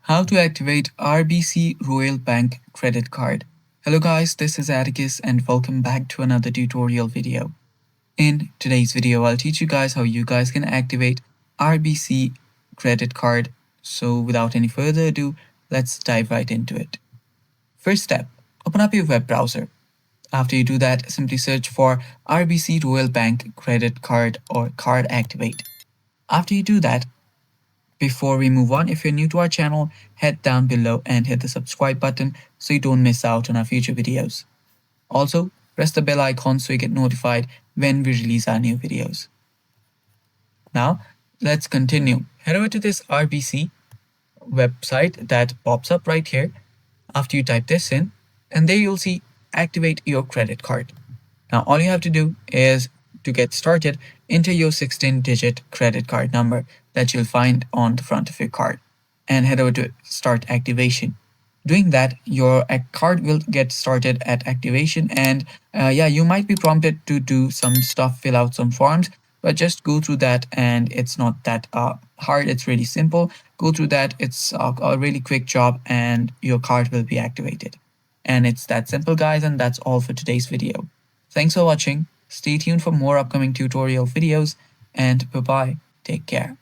How to activate RBC Royal Bank credit card. Hello guys, this is Atticus and welcome back to another tutorial video. In today's video, I'll teach you guys how you guys can activate RBC credit card. So without any further ado, let's dive right into it. First step, open up your web browser. After you do that, simply search for RBC Royal Bank credit card or card activate. After you do that, before we move on, if you're new to our channel, head down below and hit the subscribe button so you don't miss out on our future videos. Also, press the bell icon so you get notified when we release our new videos. Now, let's continue. Head over to this RBC website that pops up right here after you type this in, and there you'll see activate your credit card. Now, all you have to do is to get started, enter your 16-digit credit card number that you'll find on the front of your card and head over to start activation. Doing that, your card will get started at activation, and you might be prompted to do some stuff, fill out some forms, but just go through that and it's not that hard. It's really simple. Go through that. It's a really quick job and your card will be activated. And it's that simple, guys, and that's all for today's video. Thanks for watching. Stay tuned for more upcoming tutorial videos, and bye-bye. Take care.